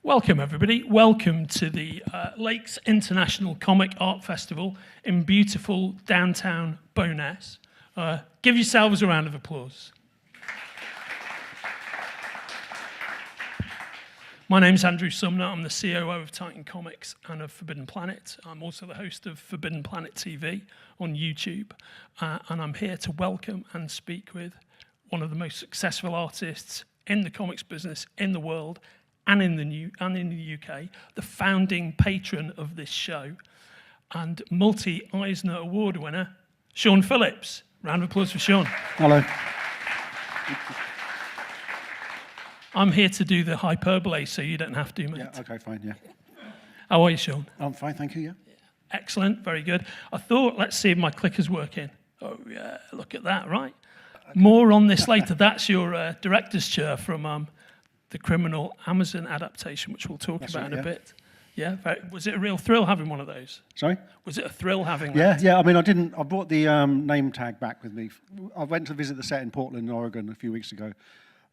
Welcome, everybody. Welcome to the Lakes International Comic Art Festival in beautiful downtown Bowness. Give yourselves a round of applause. My name's Andrew Sumner. I'm the COO of Titan Comics and of Forbidden Planet. I'm also the host of Forbidden Planet TV on YouTube. And I'm here to welcome and speak with one of the most successful artists in the comics business in the world, and in the UK, the founding patron of this show, and multi-Eisner Award winner, Sean Phillips. Round of applause for Sean. Hello. I'm here to do the hyperbole, so you don't have to, mate. Yeah, okay, fine, yeah. How are you, Sean? I'm fine, thank you, yeah. Excellent, very good. I thought, let's see if my clicker's working. Oh, yeah, look at that, right. Okay. More on this later. That's your director's chair from the Criminal Amazon adaptation, which we'll talk about in a bit. Yeah, was it a real thrill having one of those? Sorry? Was it a thrill having that? Yeah, I mean, I brought the name tag back with me. I went to visit the set in Portland, Oregon a few weeks ago.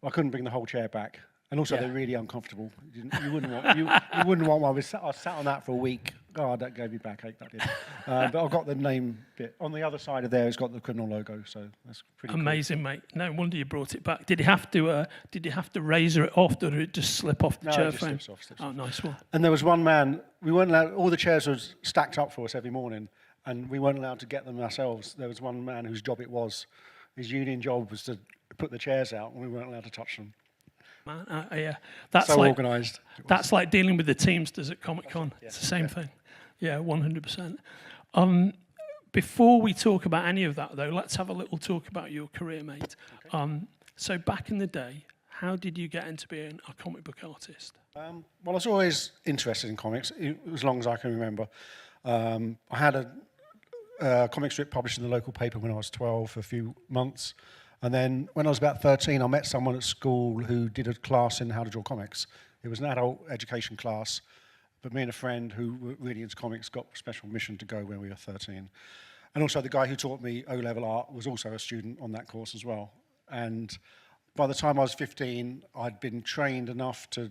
I couldn't bring the whole chair back. And also, they're really uncomfortable. You wouldn't want one. I sat on that for a week. God, that gave me backache, that did. But I've got the name bit. On the other side of there, it's got the criminal logo, so that's pretty amazing, cool. Mate. No wonder you brought it back. Did you have to razor it off, or did it just slip off the chair frame? Slips off. Oh, nice one. And there was one man, we weren't allowed, all the chairs were stacked up for us every morning, and we weren't allowed to get them ourselves. There was one man whose job it was, his union job was to put the chairs out, and we weren't allowed to touch them. Man, yeah, that's so like organised. That's like dealing with the Teamsters at Comic Con. Yeah, it's the same thing. Yeah, 100%. Before we talk about any of that, though, let's have a little talk about your career, mate. Okay. So back in the day, how did you get into being a comic book artist? Well, I was always interested in comics, as long as I can remember. I had a comic strip published in the local paper when I was 12 for a few months. And then when I was about 13, I met someone at school who did a class in how to draw comics. It was an adult education class, but me and a friend who were really into comics got special permission to go when we were 13. And also the guy who taught me O-level art was also a student on that course as well. And by the time I was 15, I'd been trained enough to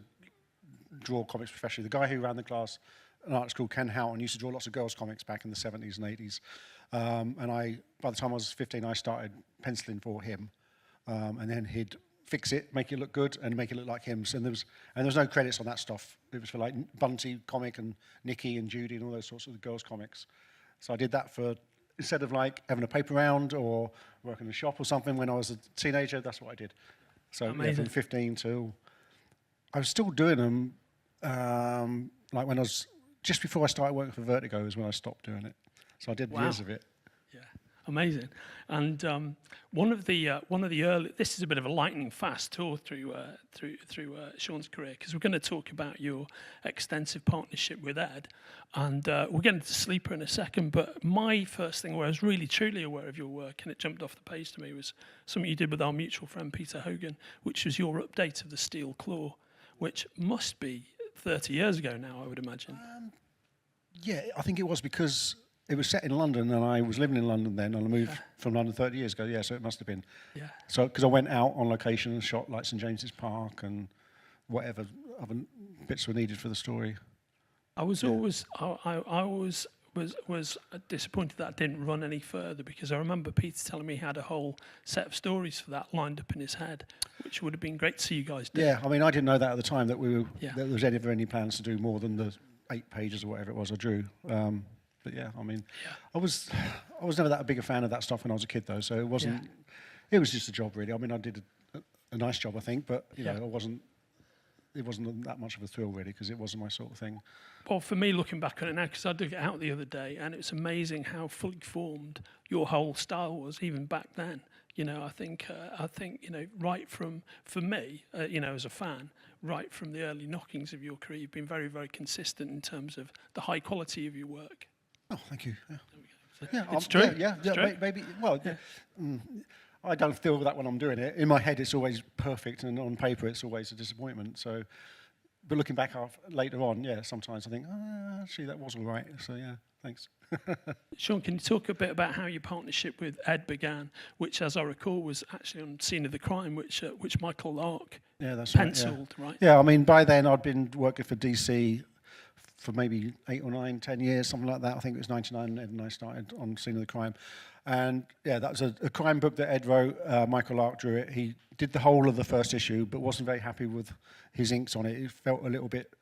draw comics professionally. The guy who ran the class at art school, Ken Houghton, used to draw lots of girls' comics back in the 70s and 80s. By the time I was 15, I started penciling for him, and then he'd fix it, make it look good, and make it look like him. So there was no credits on that stuff. It was for like Bunty comic and Nikki and Judy and all those sorts of girls' comics. So I did that for, instead of like having a paper round or working in a shop or something when I was a teenager, that's what I did. So yeah, from 15 till, I was still doing them, like when I was, just before I started working for Vertigo is when I stopped doing it. So I did years of it. Yeah, amazing. And one of the early, this is a bit of a lightning fast tour through Sean's career, because we're going to talk about your extensive partnership with Ed, and we'll get into Sleeper in a second. But my first thing where I was really truly aware of your work, and it jumped off the page to me, was something you did with our mutual friend Peter Hogan, which was your update of the Steel Claw, which must be 30 years ago now, I would imagine. Yeah, I think it was because it was set in London, and I was living in London then, and I moved from London 30 years ago. Yeah, so it must have been. Yeah. So because I went out on location and shot like St James's Park and whatever other bits were needed for the story. I was always was disappointed that I didn't run any further, because I remember Peter telling me he had a whole set of stories for that lined up in his head, which would have been great to see you guys do. Yeah, I mean, I didn't know that at the time that there was ever any plans to do more than the 8 pages or whatever it was I drew. But yeah, I mean, I was never that big a fan of that stuff when I was a kid, though. So it wasn't. Yeah. It was just a job, really. I mean, I did a nice job, I think, but you know, I wasn't. it wasn't that much of a thrill really, because it wasn't my sort of thing. Well, for me, looking back on it now, because I dug it out the other day, and it's amazing how fully formed your whole style was, even back then. You know, I think, you know, right from, for me, you know, as a fan, right from the early knockings of your career, you've been very, very consistent in terms of the high quality of your work. Oh, thank you. Yeah, So yeah, it's true. Yeah, It's true. maybe. Well, I don't feel that when I'm doing it. In my head, it's always perfect, and on paper, it's always a disappointment. So, but looking back later on, yeah, sometimes I think, actually, that was all right. So, yeah, thanks. Sean, can you talk a bit about how your partnership with Ed began, which, as I recall, was actually on Scene of the Crime, which Michael Lark penciled, right? Yeah, I mean, by then I'd been working for DC for maybe 8 or 9, 10 years, something like that. I think it was 99, Ed and I started on Scene of the Crime. And yeah, that was a crime book that Ed wrote. Michael Lark drew it. He did the whole of the first issue, but wasn't very happy with his inks on it. It felt a little bit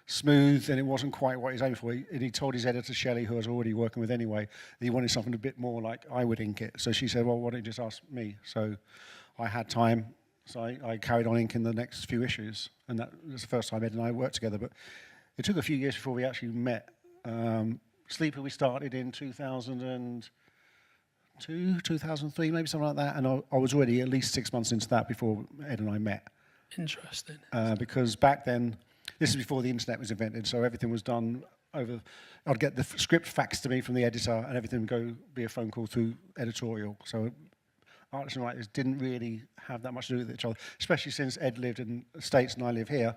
smooth, and it wasn't quite what he's aiming for. He told his editor, Shelley, who I was already working with anyway, that he wanted something a bit more like I would ink it. So she said, well, why don't you just ask me? So I had time, so I carried on inking the next few issues. And that was the first time Ed and I worked together. But it took a few years before we actually met. Sleeper we started in 2002, 2003, maybe something like that. And I was already at least 6 months into that before Ed and I met. Interesting. Because back then, this is before the internet was invented, so everything was done over. I'd get the script faxed to me from the editor, and everything would go be a phone call through editorial. So artists and writers didn't really have that much to do with each other, especially since Ed lived in the States and I live here.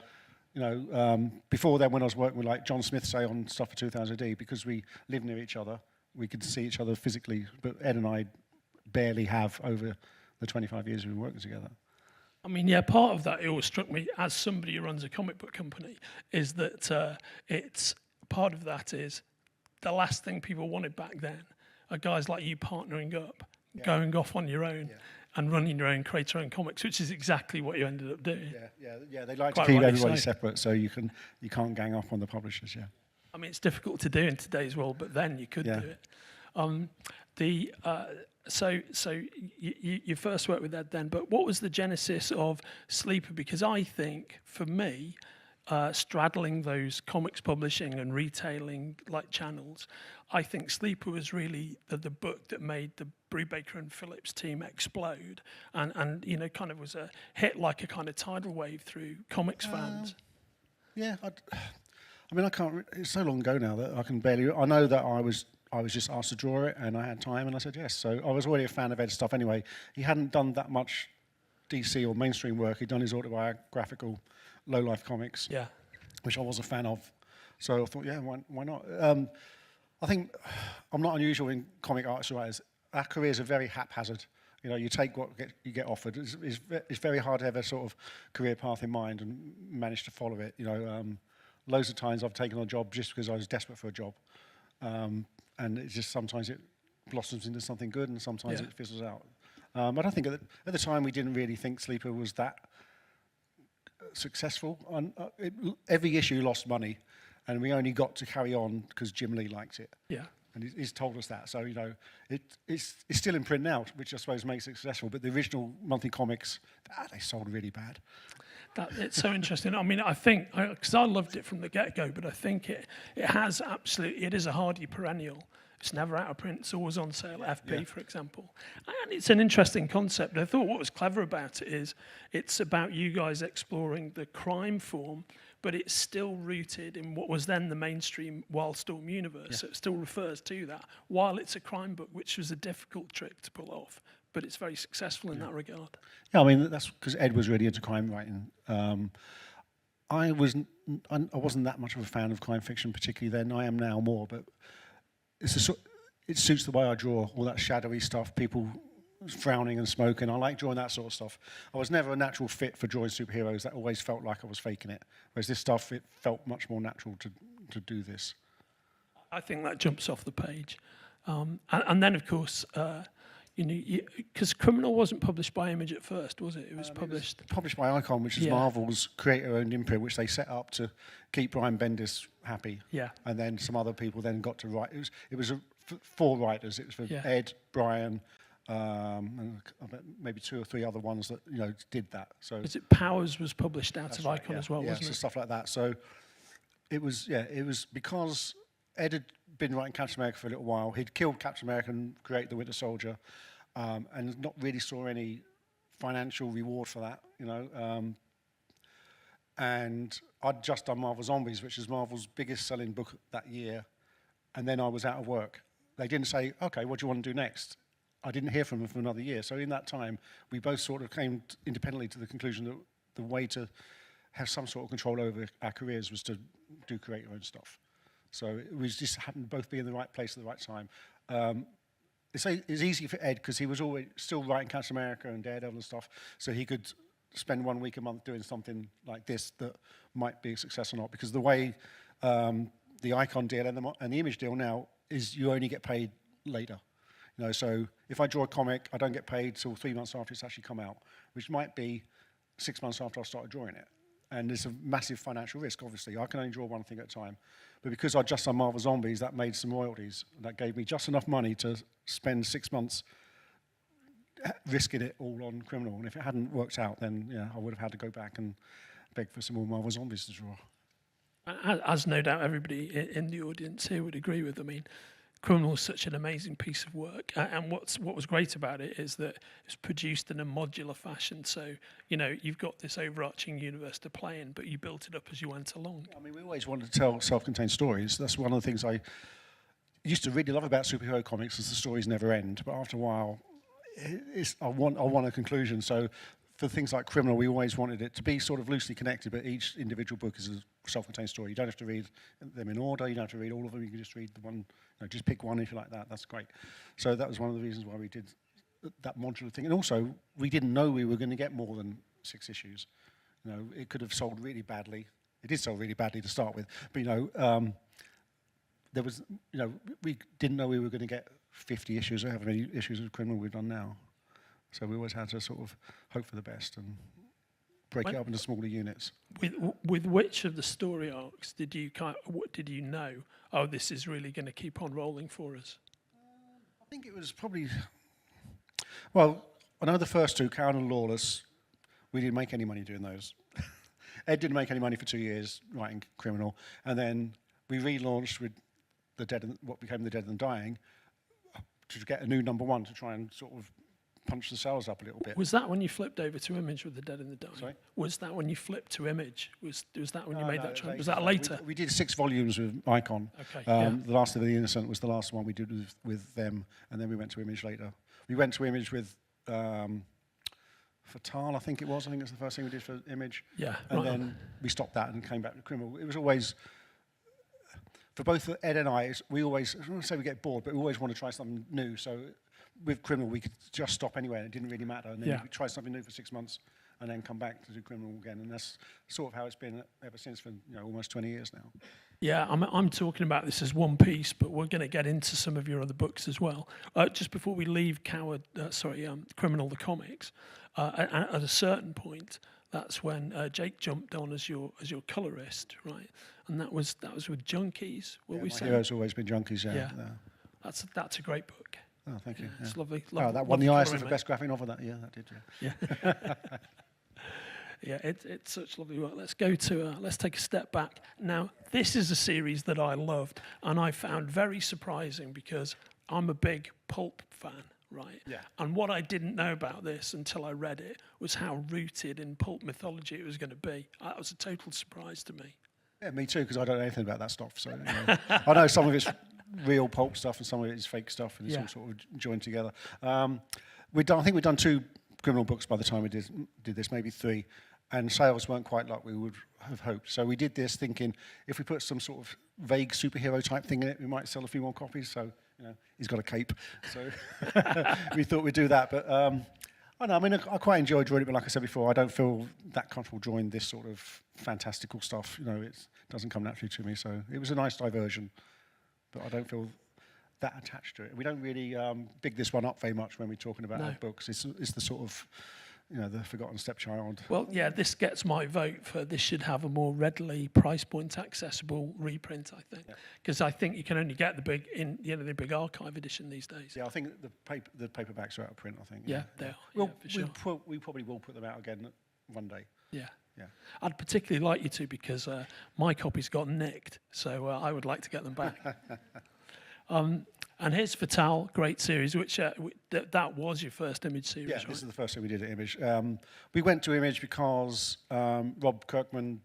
You know, before then, when I was working with like John Smith, say, on stuff for 2000 AD, because we lived near each other, we could see each other physically, but Ed and I barely have over the 25 years we've been working together. I mean, yeah, part of that, it always struck me as somebody who runs a comic book company, is that it's part of that is the last thing people wanted back then are guys like you partnering up, going off on your own and running your own, create your own comics, which is exactly what you ended up doing. Yeah. They like Quite to keep rightly everybody so. separate, so you can't gang up on the publishers. Yeah. I mean, it's difficult to do in today's world, but then you could do it. So you first worked with Ed then, but what was the genesis of Sleeper? Because I think, for me, straddling those comics publishing and retailing like channels, I think Sleeper was really the book that made the Brubaker and Phillips team explode, and you know, kind of was a hit like a kind of tidal wave through comics fans. Yeah, I mean, I can't. It's so long ago now that I can barely. I know that I was just asked to draw it, and I had time, and I said yes. So I was already a fan of Ed's stuff anyway. He hadn't done that much DC or mainstream work. He'd done his autobiographical low-life comics, which I was a fan of. So I thought, yeah, why not? I think I'm not unusual in comic artists or writers. Our careers are very haphazard. You know, you take what you get offered. It's very hard to have a sort of career path in mind and manage to follow it. You know, loads of times I've taken on a job just because I was desperate for a job. And it's just sometimes it blossoms into something good, and sometimes it fizzles out. But I think at the time we didn't really think Sleeper was that successful. Every issue lost money, and we only got to carry on because Jim Lee liked it. Yeah. And he's told us that. So, you know, it's still in print now, which I suppose makes it successful. But the original monthly comics, they sold really bad. It's so interesting. I mean, I think, because I loved it from the get-go, but I think it is a hardy perennial. It's never out of print. It's always on sale at FP, for example. And it's an interesting concept. I thought what was clever about it is it's about you guys exploring the crime form, but it's still rooted in what was then the mainstream Wildstorm universe. So it still refers to that, while it's a crime book, which was a difficult trick to pull off. But it's very successful in that regard. Yeah, I mean, that's because Ed was really into crime writing. I wasn't that much of a fan of crime fiction, particularly then. I am now more, but it suits the way I draw, all that shadowy stuff, people frowning and smoking. I like drawing that sort of stuff. I was never a natural fit for drawing superheroes. That always felt like I was faking it. Whereas this stuff, it felt much more natural to do this. I think that jumps off the page. And then, of course, you know, because Criminal wasn't published by Image at first, was it? It was published by Icon, which is Marvel's creator-owned imprint, which they set up to keep Brian Bendis happy. Yeah. And then some other people then got to write. It was 4 writers. It was for Ed, Brian, and maybe 2 or 3 other ones that did that. So Is it Powers was published out of right, Icon yeah, as well, yeah, wasn't so it? stuff like that. So it was because Ed had been writing Captain America for a little while. He'd killed Captain America and created the Winter Soldier, and not really saw any financial reward for that, and I'd just done Marvel Zombies, which is Marvel's biggest selling book that year, and then I was out of work. They didn't say, okay, what do you want to do next? I didn't hear from them for another year. So in that time, we both sort of came independently to the conclusion that the way to have some sort of control over our careers was to create your own stuff. So it was just happened to both be in the right place at the right time. It's easy for Ed because he was always still writing Captain America and Daredevil and stuff, so he could spend 1 week a month doing something like this that might be a success or not. Because the way the Icon deal and the Image deal now is you only get paid later. So if I draw a comic, I don't get paid till 3 months after it's actually come out, which might be 6 months after I started drawing it. And there's a massive financial risk, obviously. I can only draw one thing at a time. But because I'd just done Marvel Zombies, that made some royalties. That gave me just enough money to spend 6 months risking it all on Criminal. And if it hadn't worked out, then I would have had to go back and beg for some more Marvel Zombies to draw. As no doubt everybody in the audience here would agree with. I mean, Criminal is such an amazing piece of work, and what was great about it is that it's produced in a modular fashion. So you've got this overarching universe to play in, but you built it up as you went along. I mean, we always wanted to tell self-contained stories. That's one of the things I used to really love about superhero comics, is the stories never end. But after a while, I want a conclusion. So for things like Criminal, we always wanted it to be sort of loosely connected, but each individual book is a self-contained story. You don't have to read them in order. You don't have to read all of them. You can just read the one. Just pick one if you like that. That's great. So that was one of the reasons why we did that modular thing. And also, we didn't know we were going to get more than 6 issues. It could have sold really badly. It did sell really badly to start with. But there was, we didn't know we were going to get 50 issues or however many issues of Criminal we've done now. So we always had to sort of hope for the best and break it up into smaller units. With which of the story arcs did you know? Oh, this is really going to keep on rolling for us. I think it was probably. Well, I know the first 2, Karen and Lawless. We didn't make any money doing those. Ed didn't make any money for 2 years writing Criminal, and then we relaunched with what became The Dead and Dying, to get a new #1 to try and sort of punch the sales up a little bit. Was that when you flipped over to Image with The Dead and the Dying? Sorry? Was that when you flipped to Image? Was that when you made that later. Was that later? We did 6 volumes with Icon. Okay. The Last of the Innocent was the last one we did with them, and then we went to Image later. We went to Image with Fatal, I think it was. I think it's the first thing we did for Image. Yeah. And then we stopped that and came back to Criminal. It was always, for both Ed and I don't want to say we get bored, but we always want to try something new. So with Criminal, we could just stop anywhere. It didn't really matter. And then we try something new for 6 months and then come back to do Criminal again. And that's sort of how it's been ever since, for almost 20 years now. Yeah, I'm talking about this as one piece, but we're going to get into some of your other books as well. Just before we leave Criminal the comics, at a certain point, that's when Jake jumped on as your colorist, right? And that was with Junkies. What we say? My hero's always been Junkies. Yeah. That's a great book. Oh, thank you. It's lovely. That won the Eisner for best graphic novel that year. That did. Yeah. Yeah, it's such lovely work. Let's take a step back. Now, this is a series that I loved and I found very surprising because I'm a big pulp fan, right? Yeah. And what I didn't know about this until I read it was how rooted in pulp mythology it was going to be. That was a total surprise to me. Yeah, me too, because I don't know anything about that stuff. So I know some of it's real pulp stuff and some of it is fake stuff, and it's all sort of joined together. I think we'd done 2 Criminal books by the time we did this, maybe 3. And sales weren't quite like we would have hoped. So we did this thinking if we put some sort of vague superhero type thing in it, we might sell a few more copies. So, he's got a cape. So we thought we'd do that. But I know, I quite enjoy drawing it, but like I said before, I don't feel that comfortable drawing this sort of fantastical stuff. It doesn't come naturally to me. So it was a nice diversion, but I don't feel that attached to it. We don't really big this one up very much when we're talking about our books. It's the sort of the forgotten stepchild. Well, yeah, this gets my vote for this should have a more readily price point accessible reprint, I think, because I think you can only get the the big archive edition these days. Yeah, I think the paperbacks are out of print. I think. Yeah, they are. Well, For sure. we probably will put them out again one day. Yeah. Yeah. I'd particularly like you to because my copies got nicked, so I would like to get them back. And here's Fatal, great series, which that was your first Image series, Yeah, right? this is the first thing we did at Image. We went to Image because Rob Kirkman,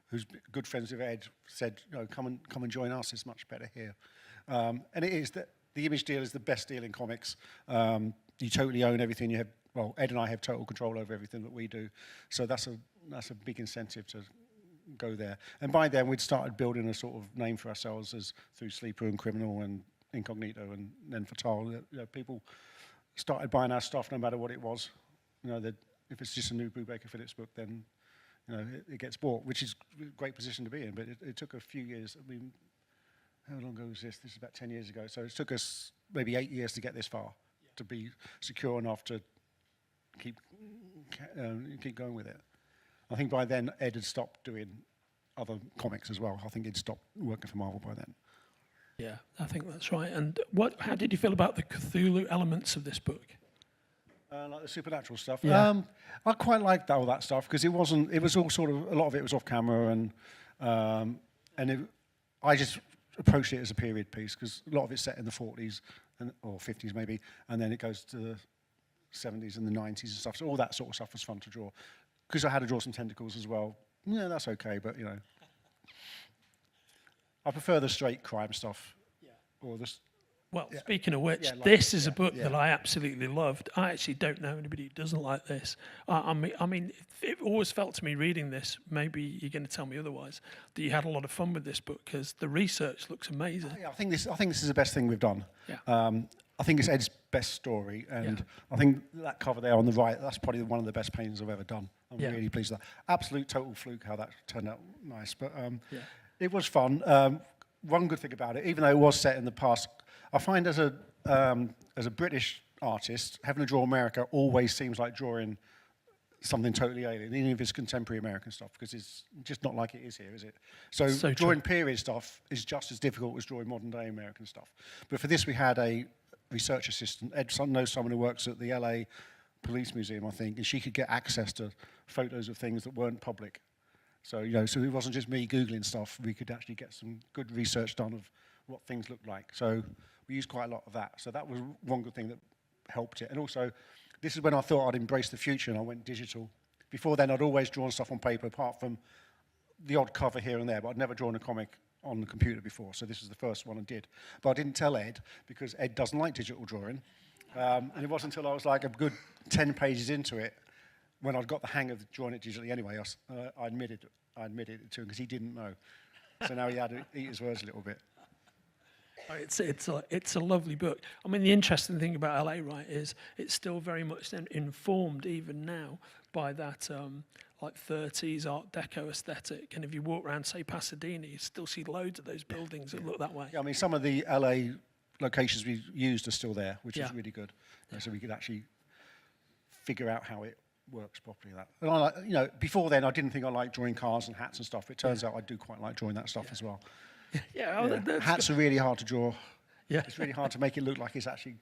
who's good friends with Ed, said, come and join us. It's much better here. And it is that the Image deal is the best deal in comics. You totally own everything. Ed and I have total control over everything that we do. So that's a big incentive to go there. And by then, we'd started building a sort of name for ourselves through Sleeper and Criminal and Incognito and then Fatal. People started buying our stuff no matter what it was. If it's just a new Brubaker Phillips book, then it gets bought, which is a great position to be in. But it took a few years. I mean, how long ago was this? This is about 10 years ago. So it took us maybe 8 years to get this far, to be secure enough to keep going with it. I think by then Ed had stopped doing other comics as well. I think he'd stopped working for Marvel by then. Yeah, I think that's right. And how did you feel about the Cthulhu elements of this book? Like the supernatural stuff. Yeah. I quite liked all that stuff because it was all sort of, a lot of it was off camera I just approached it as a period piece because a lot of it's set in the 40s or 50s maybe, and then it goes to the 70s and the 90s and stuff. So all that sort of stuff was fun to draw. Because I had to draw some tentacles as well. Yeah, that's okay, but I prefer the straight crime stuff. Yeah. Or this. Well, speaking of which, like this is a book that I absolutely loved. I actually don't know anybody who doesn't like this. I mean, it always felt to me reading this, maybe you're going to tell me otherwise, that you had a lot of fun with this book because the research looks amazing. Yeah, I think this is the best thing we've done. Yeah. I think it's Ed's best story, and I think that cover there on the right, that's probably one of the best paintings I've ever done. I'm really pleased with that. Absolute total fluke how that turned out nice, but it was fun. One good thing about it, even though it was set in the past, I find as a British artist, having to draw America always seems like drawing something totally alien, even if it's contemporary American stuff, because it's just not like it is here, is it? So drawing period stuff is just as difficult as drawing modern day American stuff. But for this, we had a research assistant. Ed knows someone who works at the LA Police Museum, I think, and she could get access to photos of things that weren't public. So, so it wasn't just me Googling stuff. We could actually get some good research done of what things looked like. So we used quite a lot of that. So that was one good thing that helped it. And also, this is when I thought I'd embrace the future and I went digital. Before then, I'd always drawn stuff on paper, apart from the odd cover here and there, but I'd never drawn a comic on the computer before. So this was the first one I did. But I didn't tell Ed, because Ed doesn't like digital drawing. And it wasn't until I was like a good 10 pages into it, when I'd got the hang of drawing it digitally anyway, I admitted it to him, because he didn't know. So now he had to eat his words a little bit. It's a lovely book. I mean, the interesting thing about LA, right, is it's still very much then informed even now by that like 30s Art Deco aesthetic. And if you walk around, say, Pasadena, you still see loads of those buildings that look that way. Yeah, I mean, some of the LA locations we used are still there, which is really good. So we could actually figure out how it works properly. And before then, I didn't think I liked drawing cars and hats and stuff. It turns out I do quite like drawing that stuff as well. Hats are really hard to draw. Yeah, it's really hard to make it look like it's actually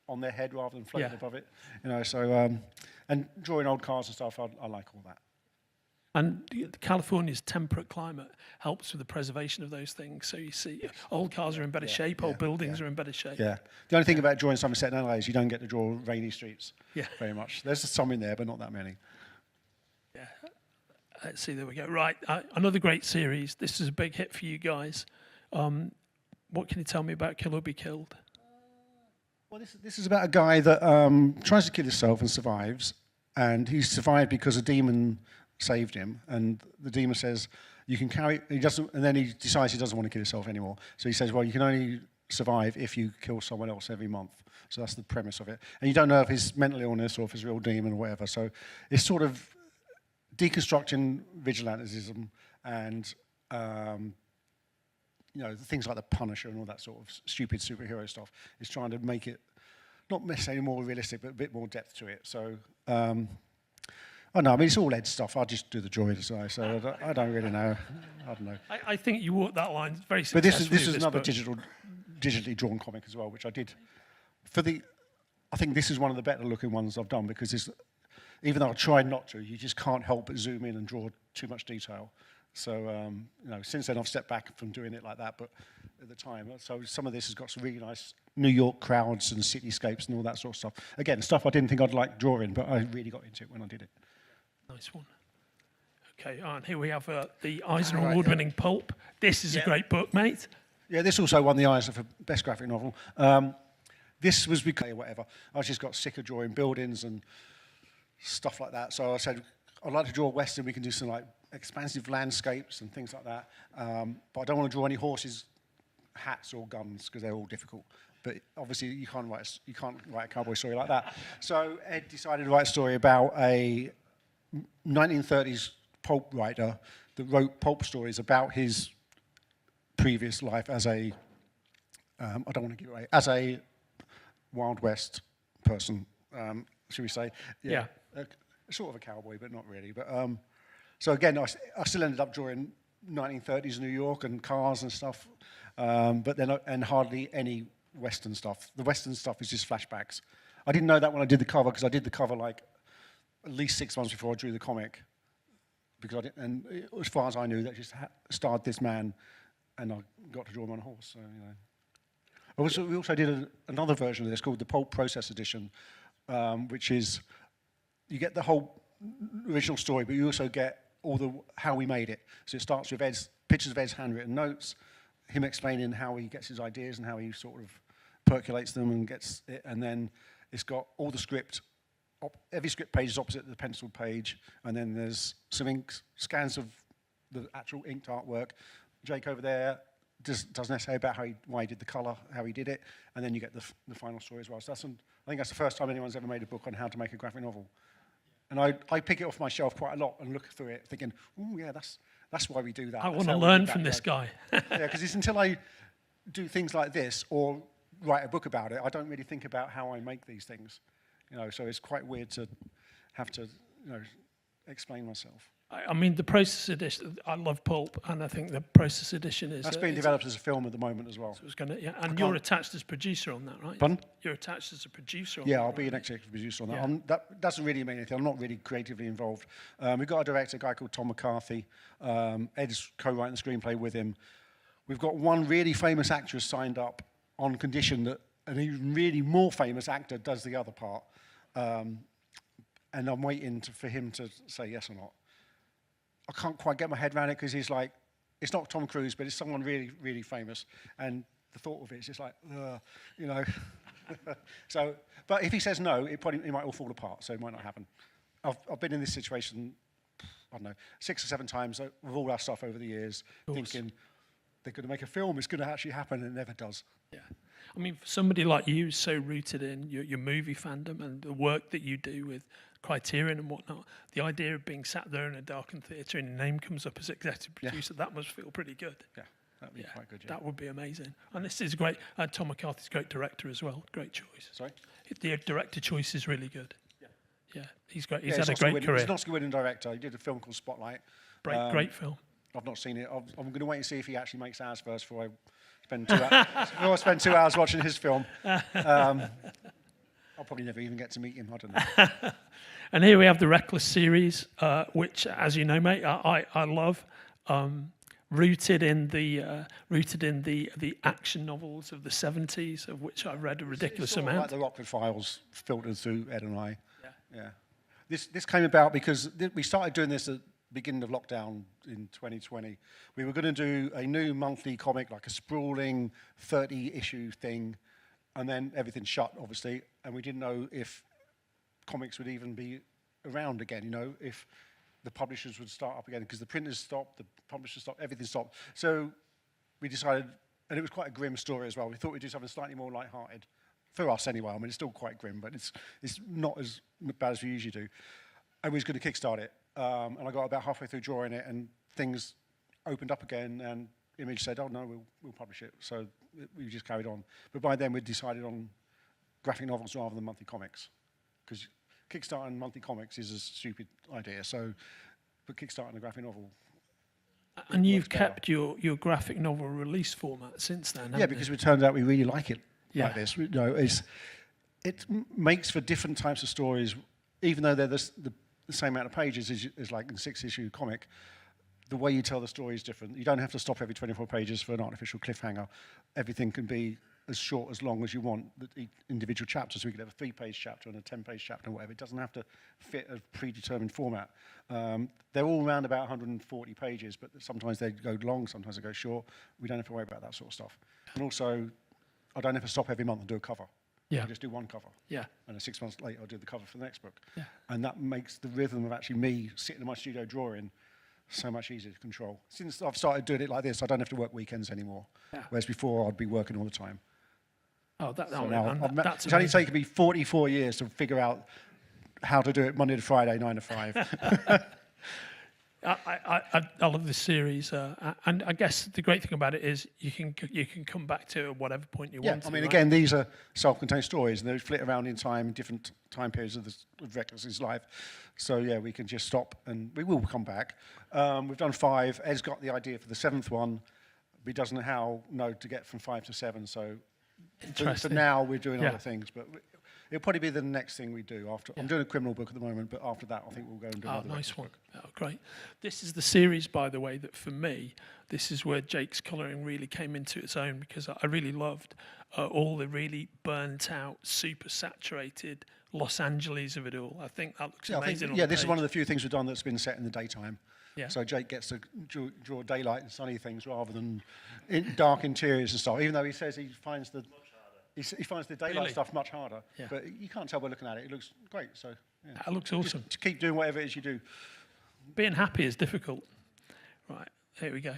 on their head rather than floating above it. And drawing old cars and stuff, I like all that. And California's temperate climate helps with the preservation of those things. So you see, old cars are in better shape, old buildings are in better shape. Yeah. The only thing about drawing something set in LA is you don't get to draw rainy streets very much. There's some in there, but not that many. Yeah. Let's see, there we go. Right, another great series. This is a big hit for you guys. What can you tell me about Kill or Be Killed? Well, this is about a guy that tries to kill himself and survives. And he survived because a demon saved him, and the demon says you can carry. He doesn't, and then he decides he doesn't want to kill himself anymore. So he says, well, you can only survive if you kill someone else every month. So that's the premise of it. And you don't know if it's mental illness or if it's a real demon or whatever. So it's sort of deconstructing vigilantism and things like the Punisher and all that sort of stupid superhero stuff. It's trying to make it not necessarily more realistic, but a bit more depth to it. So. Oh no, I mean it's all Ed stuff. I just do the drawing, so I don't really know. I don't know. I think you walked that line very But successfully. this is another book. digitally drawn comic as well, which I did for the. I think this is one of the better looking ones I've done because it's, even though I tried not to, you just can't help but zoom in and draw too much detail. So you know, since then I've stepped back from doing it like that, but at the time, so some of this has got some really nice New York crowds and cityscapes and all that sort of stuff. Again, stuff I didn't think I'd like drawing, but I really got into it when I did it. Nice one. Okay, and here we have the Eisner Award-winning Pulp. This is a great book, mate. Yeah, this also won the Eisner for Best Graphic Novel. This was because, whatever, I just got sick of drawing buildings and stuff like that. So I said, I'd like to draw a Western. We can do some like expansive landscapes and things like that. But I don't want to draw any horses, hats or guns because they're all difficult. But obviously you can't write a cowboy story like that. So Ed decided to write a story about a 1930s pulp writer that wrote pulp stories about his previous life as a, I don't want to give it away, as a Wild West person, should we say? Yeah. Sort of a cowboy, but not really. But so again, I still ended up drawing 1930s New York and cars and stuff, but then and hardly any Western stuff. The Western stuff is just flashbacks. I didn't know that when I did the cover because I did the cover like at least 6 months before I drew the comic. Because I didn't, and as far as I knew, that just starred this man, and I got to draw him on a horse. So you know. We also did another version of this called the Pulp Process Edition, which is you get the whole original story, but you also get all the how we made it. So it starts with pictures of Ed's handwritten notes, him explaining how he gets his ideas and how he sort of percolates them and gets it, and then it's got all the script. Every script page is opposite the penciled page, and then there's some scans of the actual inked artwork. Jake over there does an essay about why he did the colour, how he did it, and then you get the final story as well. So I think that's the first time anyone's ever made a book on how to make a graphic novel. And I pick it off my shelf quite a lot and look through it, thinking, oh yeah, that's why we do that. I want to learn from this guy. Yeah, because it's until I do things like this or write a book about it, I don't really think about how I make these things. You know, so it's quite weird to have to, you know, explain myself. I mean, the Process Edition, I love Pulp, and I think the Process Edition is... That's being developed as a film at the moment as well. So it's gonna, yeah, and you're attached as producer on that, right? Pardon? You're attached as a producer on yeah, that, I'll be right? an executive producer on that. Yeah. That doesn't really mean anything. I'm not really creatively involved. We've got a director, a guy called Tom McCarthy. Ed's co-writing the screenplay with him. We've got one really famous actress signed up on condition that an even really more famous actor does the other part. And I'm waiting for him to say yes or not. I can't quite get my head around it because he's like, it's not Tom Cruise, but it's someone really, really famous. And the thought of it is just like, you know. So, but if he says no, it might all fall apart, so it might not happen. I've been in this situation, I don't know, 6 or 7 times with all our stuff over the years, thinking they're going to make a film, it's going to actually happen, and it never does. Yeah. I mean, for somebody like you, so rooted in your movie fandom and the work that you do with Criterion and whatnot, the idea of being sat there in a darkened theatre and your name comes up as executive producer, that must feel pretty good. Yeah, that'd be quite good, yeah. That would be amazing. And this is great. Tom McCarthy's a great director as well. Great choice. Sorry? The director choice is really good. Yeah, he's great. He's Yeah, had a great career. He's an Oscar-winning director. He did a film called Spotlight. Great film. I've not seen it. I'm going to wait and see if he actually makes ours first before I spend 2 hours, before I spend 2 hours watching his film. I'll probably never even get to meet him. I don't know. And here we have the Reckless series, which, as you know, mate, I love. Rooted in the action novels of the 70s, of which I've read a ridiculous it's sort of amount. like the Rockford Files filtered through Ed and I. Yeah. This came about because we started doing this at the beginning of lockdown in 2020. We were going to do a new monthly comic, like a sprawling 30-issue thing, and then everything shut, obviously, and we didn't know if comics would even be around again, you know, if the publishers would start up again, because the printers stopped, the publishers stopped, everything stopped. So we decided, and it was quite a grim story as well, we thought we'd do something slightly more lighthearted, for us anyway. I mean, it's still quite grim, but it's not as bad as we usually do. And we was going to kickstart it, and I got about halfway through drawing it, and things opened up again, and Image said, oh no, we'll publish it. So we just carried on. But by then we'd decided on graphic novels rather than monthly comics, because Kickstarting monthly comics is a stupid idea. So, but kickstarting a graphic novel. And you've works better. kept your graphic novel release format since then, haven't Yeah, because it turns out we really like it Yeah. like this. You know, makes for different types of stories, even though they're the same amount of pages as like a 6-issue comic. The way you tell the story is different. You don't have to stop every 24 pages for an artificial cliffhanger. Everything can be as short, as long as you want, the individual chapters. So we could have a 3-page chapter and a 10-page chapter, or whatever. It doesn't have to fit a predetermined format. They're all around about 140 pages, but sometimes they go long, sometimes they go short. We don't have to worry about that sort of stuff. And also, I don't have to stop every month and do a cover. Yeah. I just do one cover. Yeah. And then 6 months later, I'll do the cover for the next book. Yeah. And that makes the rhythm of actually me sitting in my studio drawing so much easier to control. Since I've started doing it like this, I don't have to work weekends anymore. Yeah. Whereas before, I'd be working all the time. Oh, So now that's it's only amazing. taken me 44 years to figure out how to do it Monday to Friday, 9 to 5. I love this series, and I guess the great thing about it is you can come back to it at whatever point you Yeah, want to. I mean, right? again, these are self-contained stories, and they flit around in time, different time periods of Reckless's life. So, yeah, we can just stop, and we will come back. We've done 5. Ed's got the idea for the 7th one, but he doesn't know to get from 5 to 7, so for Interesting. now, we're doing Yeah. other things, but it'll probably be the next thing we do after. I'm doing a criminal book at the moment, but after that, I think we'll go and do Oh, another nice Reckless one. book. Oh, great. This is the series, by the way, that for me, this is where Jake's colouring really came into its own, because I really loved all the really burnt out, super saturated Los Angeles of it all. I think that looks Yeah, amazing. this is one of the few things we've done that's been set in the daytime. Yeah. So Jake gets to draw daylight and sunny things rather than dark interiors and stuff. Even though he says he finds the daylight Really? stuff much harder, Yeah. but you can't tell by looking at it. It looks great. So yeah. That looks awesome. Just keep doing whatever it is you do. Being happy is difficult. Right, here we go.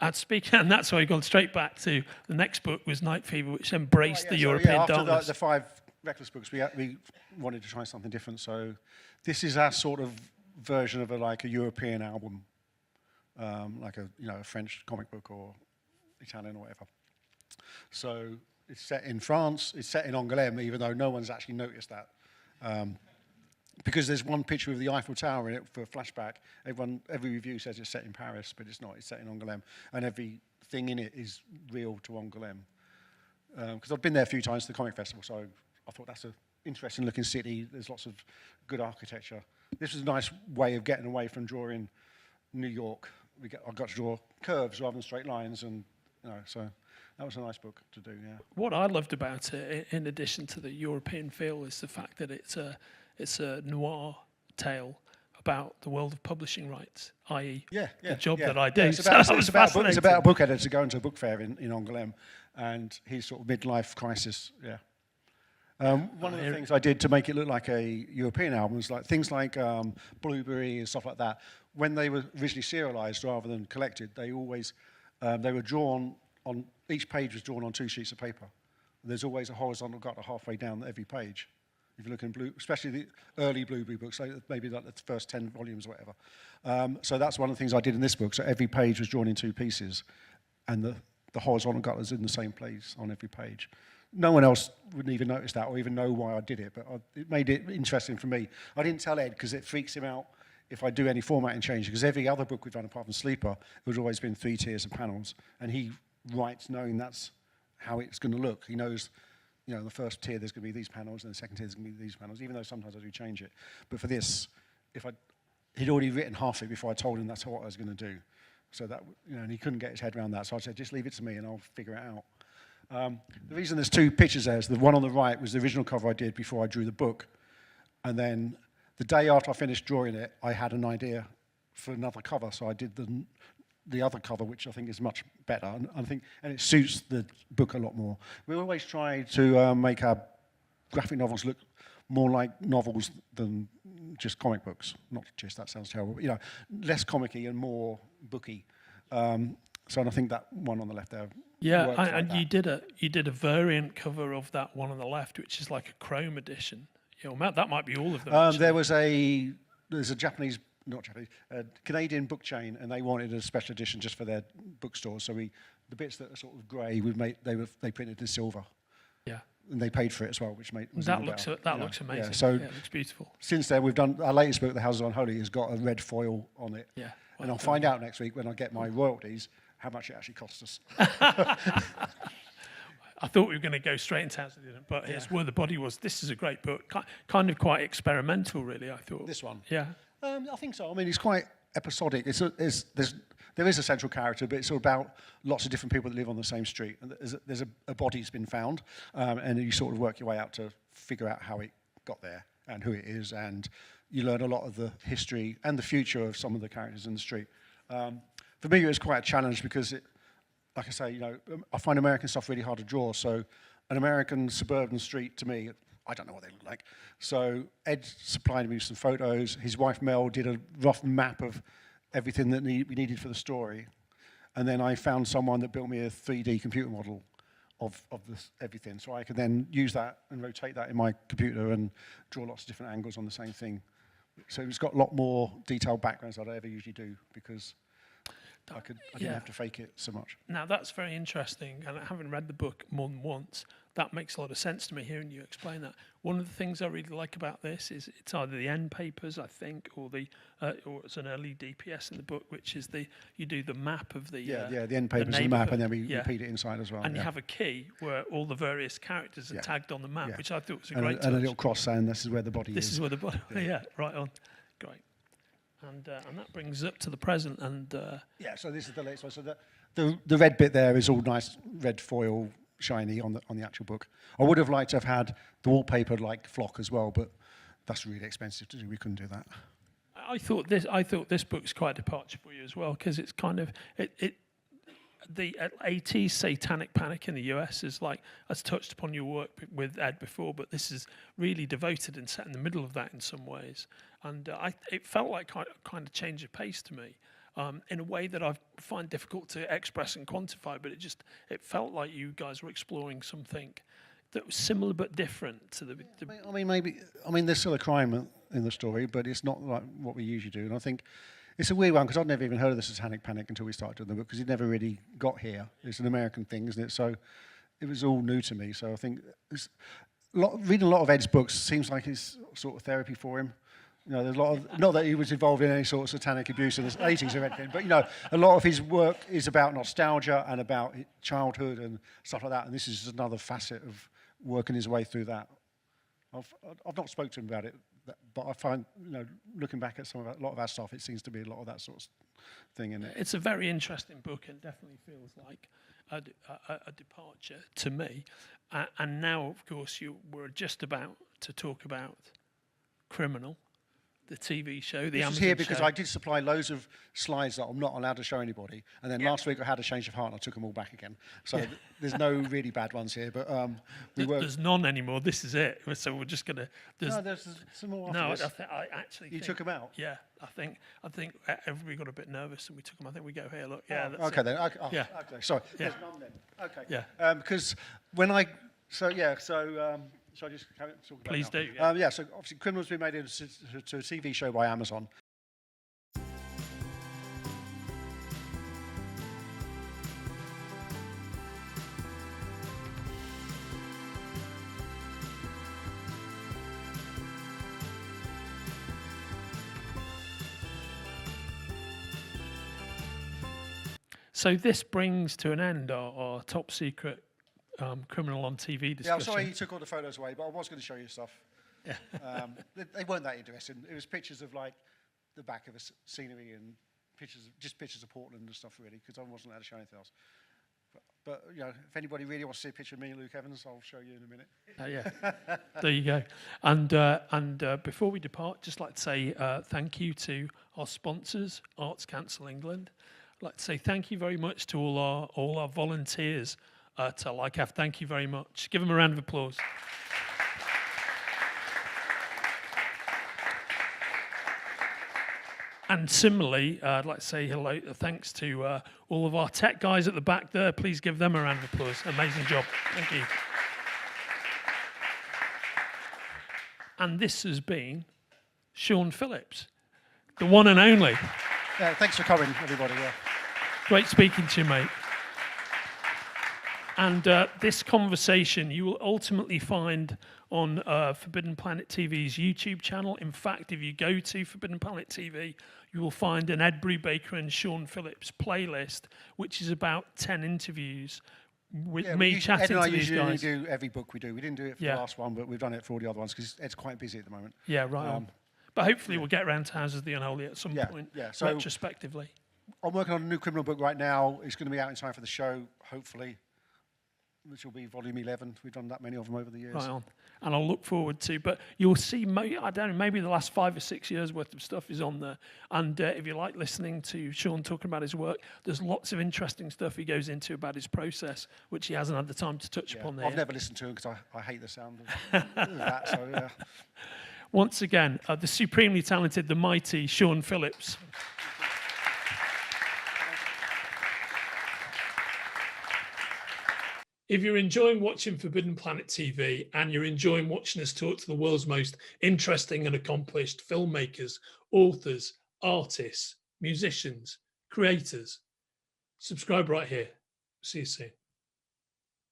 And that's why we've gone straight back to the next book was Night Fever, which embraced the European after darkness. the 5 Reckless books, we wanted to try something different. So this is our sort of version of a European album, like a French comic book or Italian or whatever. So it's set in France. It's set in Angoulême, even though no one's actually noticed that. Because there's one picture of the Eiffel Tower in it for a flashback. Every review says it's set in Paris, but it's not. It's set in Angoulême. And everything in it is real to Angoulême. Because I've been there a few times to the comic festival, so I thought that's an interesting looking city. There's lots of good architecture. This was a nice way of getting away from drawing New York. I got to draw curves rather than straight lines, and so that was a nice book to do. Yeah. What I loved about it, in addition to the European feel, is the fact that it's a noir tale about the world of publishing rights, i.e. the job that I do. Yeah, it's about a book editor going to a book fair in Angoulême, and his sort of midlife crisis. Yeah. One of the things I did to make it look like a European album was things like Blueberry and stuff like that. When they were originally serialized rather than collected, they were drawn on, each page was drawn on 2 sheets of paper. There's always a horizontal gutter halfway down every page. If you look in especially the early Blueberry books, maybe like the first 10 volumes or whatever. So that's one of the things I did in this book. So every page was drawn in 2 pieces, and the horizontal gutters in the same place on every page. No one else would even notice that or even know why I did it, but it made it interesting for me. I didn't tell Ed because it freaks him out if I do any formatting change, because every other book we've done apart from Sleeper, it has always been 3 tiers of panels, and he writes knowing that's how it's going to look. He knows, in the first tier there's going to be these panels, and the second tier there's going to be these panels, even though sometimes I do change it. But for this, he'd already written half it before I told him that's what I was going to do. So that, and he couldn't get his head around that, so I said, just leave it to me and I'll figure it out. The reason there's 2 pictures there is the one on the right was the original cover I did before I drew the book. And then the day after I finished drawing it, I had an idea for another cover. So I did the other cover, which I think is much better. And it suits the book a lot more. We always try to make our graphic novels look more like novels than just comic books. Not just, that sounds terrible, but less comic-y and more booky. So I think that one on the left there. Yeah, works like and that. you did a variant cover of that one on the left, which is like a chrome edition. That might be all of them. There's a Canadian book chain, and they wanted a special edition just for their bookstores. So the bits that are sort of grey, they printed in silver. Yeah. and they paid for it as well, which made was That even looks better, that you know. looks amazing. Yeah, so yeah, it looks beautiful. since then, we've done our latest book, The Houses Unholy, has got a red foil on it. Yeah, And I'll find out next week when I get my royalties how much it actually cost us. I thought we were going to go straight into House of the Didn't, but it's Where the Body Was. This is a great book, kind of quite experimental, really. I thought This one? Yeah. I think so. I mean, it's quite episodic. There is a central character, but it's all about lots of different people that live on the same street. And there's a body's been found, and you sort of work your way out to figure out how it got there and who it is, and you learn a lot of the history and the future of some of the characters in the street. For me, it was quite a challenge because like I say, you know, I find American stuff really hard to draw. So an American suburban street, to me, I don't know what they look like. So Ed supplied me with some photos. His wife, Mel, did a rough map of everything that we needed for the story. And then I found someone that built me a 3D computer model of everything. So I could then use that and rotate that in my computer and draw lots of different angles on the same thing. So it's got a lot more detailed backgrounds than I ever usually do because I didn't have to fake it so much. Now, that's very interesting, and having read the book more than once, that makes a lot of sense to me hearing you explain that. One of the things I really like about this is it's either the end papers, I think, or it's an early DPS in the book, which is you do the map of the the end papers and the map, and then we repeat it inside as well. And you have a key where all the various characters are tagged on the map, which I thought was a great touch. And a little cross saying this is where the body is. This is where the body. Right on. Great. And that brings us up to the present. And so this is the latest one. So the red bit there is all nice red foil, shiny on the actual book. I would have liked to have had the wallpaper like Flock as well, but that's really expensive to do. We couldn't do that. I thought this book's quite a departure for you as well, because it's kind of the 80s satanic panic in the US is like, as touched upon your work with Ed before, but this is really devoted and set in the middle of that in some ways. And it felt like kind of change of pace to me, in a way that I find difficult to express and quantify, but it felt like you guys were exploring something that was similar but different to the there's still a crime in the story, but it's not like what we usually do. And I think it's a weird one because I'd never even heard of the satanic panic until we started doing the book, because it never really got here. It's an American thing, isn't it? So it was all new to me. So I think reading a lot of Ed's books seems like it's sort of therapy for him. You know, there's a lot of, not that he was involved in any sort of satanic abuse in the 80s or anything, but, you know, a lot of his work is about nostalgia and about childhood and stuff like that. And this is just another facet of working his way through that. I've not spoken to him about it, but I find, you know, looking back at a lot of our stuff, it seems to be a lot of that sort of thing in it. It's a very interesting book and definitely feels like a departure to me. And now, of course, we're just about to talk about Criminal, the TV show, the Amazon show. Here because show. I did supply loads of slides that I'm not allowed to show anybody, and then last week I had a change of heart and I took them all back again. So there's no really bad ones here, but there's none anymore. This is it. So we're just gonna. There's some more. No, I actually. You took them out. Yeah, I think everybody got a bit nervous and we took them. I think we go here. Look, Okay then. Okay, yeah. Okay. Sorry. Yeah. There's none then. Okay. Yeah. Because when I shall I just talk about Please now? do. Yeah. So obviously, Criminal's been made into a TV show by Amazon. So this brings to an end our top secret Criminal on TV discussion. Yeah, I'm sorry you took all the photos away, but I was going to show you stuff. Yeah. They weren't that interesting. It was pictures of like the back of a scenery and pictures of Portland and stuff, really, because I wasn't allowed to show anything else. But you know, if anybody really wants to see a picture of me and Luke Evans, I'll show you in a minute. Yeah, there you go. And before we depart, just like to say thank you to our sponsors, Arts Council England. I'd like to say thank you very much to all our volunteers at LICAF. Thank you very much. Give them a round of applause. And similarly, I'd like to say hello, thanks to all of our tech guys at the back there. Please give them a round of applause. Amazing job. Thank you. And this has been Sean Phillips, the one and only. Yeah, thanks for coming, everybody. Yeah. Great speaking to you, mate. And this conversation you will ultimately find on Forbidden Planet TV's YouTube channel. In fact, if you go to Forbidden Planet TV, you will find an Ed Brubaker and Sean Phillips playlist, which is about 10 interviews with me chatting to these guys. Ed and I usually do every book we do. We didn't do it for the last one, but we've done it for all the other ones because Ed's quite busy at the moment. Yeah, right on. But hopefully we'll get around to Houses of the Unholy at some point, so retrospectively. I'm working on a new criminal book right now. It's going to be out in time for the show, hopefully, which will be volume 11. We've done that many of them over the years. Right on. And I'll look forward to, but you'll see, I don't know, maybe the last 5 or 6 years worth of stuff is on there. And if you like listening to Sean talking about his work, there's lots of interesting stuff he goes into about his process, which he hasn't had the time to touch upon there. I've never listened to him because I hate the sound of that, so yeah. Once again, the supremely talented, the mighty Sean Phillips. If you're enjoying watching Forbidden Planet TV and you're enjoying watching us talk to the world's most interesting and accomplished filmmakers, authors, artists, musicians, creators, subscribe right here. See you soon.